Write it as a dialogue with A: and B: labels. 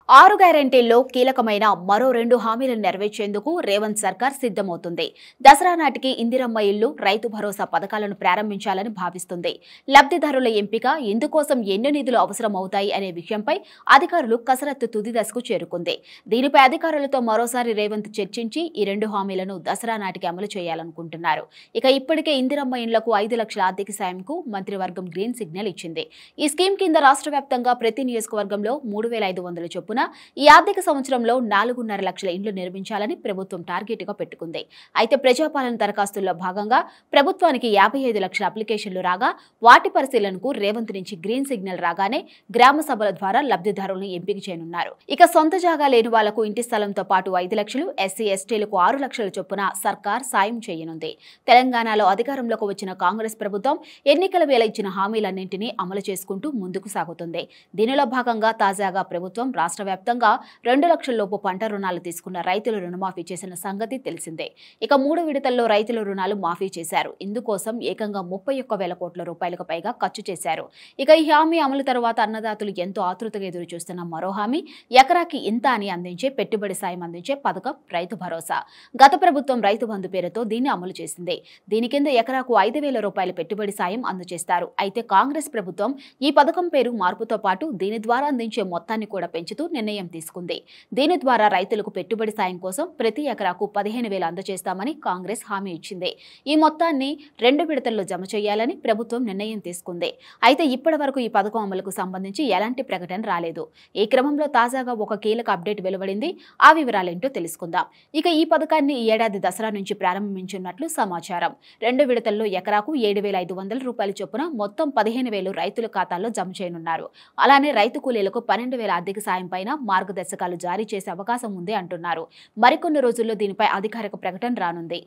A: 6 గ్యారెంటీల్లో కీలకమైన మరో 2 హామీలను నెరవేర్చేందుకు రేవంత్ సర్కార్ సిద్ధమవుతుంది. దసరా నాటికి ఇందిరమ్మ ఇల్లు, రైతు భరోసా పథకాలను ప్రారంభించాలని భావిస్తుంది. లబ్ధిదారుల ఎంపిక, ఇందుకోసం ఎన్ని నిధులు అవసరమవుతాయి అనే విషయంపై అధికారులు కసరత్తు తుది దశకు చేరుకుంది. దీనిపై అధికారులతో మరోసారి రేవంత్ చర్చించి ఈ 2 హామీలను దసరా నాటికి అమలు చేయాలనుకుంటున్నారు. ఇక ఇప్పటికే ఇందిరమ్మ ఇళ్లకు 5 లక్షల ఆర్థిక సాయంకు మంత్రివర్గం గ్రీన్ సిగ్నల్ ఇచ్చింది. ఈ స్కీమ్ కింద రాష్ట్ర వ్యాప్తంగా ప్రతి నియోజకవర్గంలో 3500 చొప్పున ఈ ఆర్థిక సంవత్సరంలో 4.5 లక్షల ఇండ్లు నిర్మించాలని ప్రభుత్వం టార్గెట్ గా పెట్టుకుంది. అయితే ప్రజాపాలన దరఖాస్తుల్లో భాగంగా ప్రభుత్వానికి 55 లక్షల అప్లికేషన్లు రాగా వాటి పరిశీలనకు రేవంత్ నుంచి గ్రీన్ సిగ్నల్ రాగానే గ్రామ సభల ద్వారా లబ్ధిదారులను ఎంపిక చేయనున్నారు. ఇక సొంత జాగా లేని వాళ్లకు ఇంటి స్థలంతో పాటు 5 లక్షలు, ఎస్సీ ఎస్టీలకు 6 లక్షల చొప్పున సర్కార్ సాయం చేయనుంది. తెలంగాణలో అధికారంలోకి వచ్చిన కాంగ్రెస్ ప్రభుత్వం ఎన్నికల వేళ ఇచ్చిన హామీలన్నింటినీ అమలు చేసుకుంటూ ముందుకు సాగుతుంది. దీనిలో భాగంగా తాజాగా ప్రభుత్వం రాష్ట్ర వ్యాప్తంగా 2 లక్షల లోపు పంట రుణాలు తీసుకున్న రైతులు రుణమాఫీ చేసిన సంగతి తెలిసిందే. ఇక 3 విడతల్లో రైతుల రుణాలు మాఫీ చేశారు. ఇందుకోసం ఏకంగా 31,000 కోట్ల రూపాయలకు పైగా ఖర్చు చేశారు. ఇక ఈ హామీ అమలు తర్వాత అన్నదాతలు ఎంతో ఆతృతగా ఎదురు చూస్తున్న మరో హామీ ఎకరాకి ఇంత అని అందించే పెట్టుబడి సాయం అందించే పథకం రైతు భరోసా. గత ప్రభుత్వం రైతు బంధు పేరుతో దీన్ని అమలు చేసింది. దీని కింద ఎకరాకు 5,000 రూపాయల పెట్టుబడి సాయం అందజేస్తారు. అయితే కాంగ్రెస్ ప్రభుత్వం ఈ పథకం పేరు మార్పుతో పాటు దీని ద్వారా అందించే మొత్తాన్ని కూడా పెంచుతూ నిర్ణయం తీసుకుంది. దీని ద్వారా రైతులకు పెట్టుబడి సాయం కోసం ప్రతి ఎకరాకు 15,000 అందజేస్తామని కాంగ్రెస్ హామీ ఇచ్చింది. ఈ మొత్తాన్ని 2 విడతల్లో జమ చేయాలని ప్రభుత్వం నిర్ణయం తీసుకుంది. అయితే ఇప్పటి వరకు ఈ పథకం అమలుకు సంబంధించి ఎలాంటి ప్రకటన రాలేదు. ఈ క్రమంలో తాజాగా ఒక కీలక అప్డేట్ వెలువడింది. ఆ వివరాలేంటో తెలుసుకుందాం. ఇక ఈ పథకాన్ని ఈ ఏడాది దసరా నుంచి ప్రారంభించనున్నట్లు సమాచారం. 2 విడతల్లో ఎకరాకు 7,500 రూపాయల చొప్పున మొత్తం 15,000 రైతుల ఖాతాల్లో జమ చేయనున్నారు. అలానే రైతు కూలీలకు 12,000 ఆర్థిక సాయం పైన మార్గదర్శకాలు జారీ చేసే అవకాశం ఉంది అంటున్నారు. మరికొన్ని రోజుల్లో దీనిపై అధికారిక ప్రకటన రానుంది.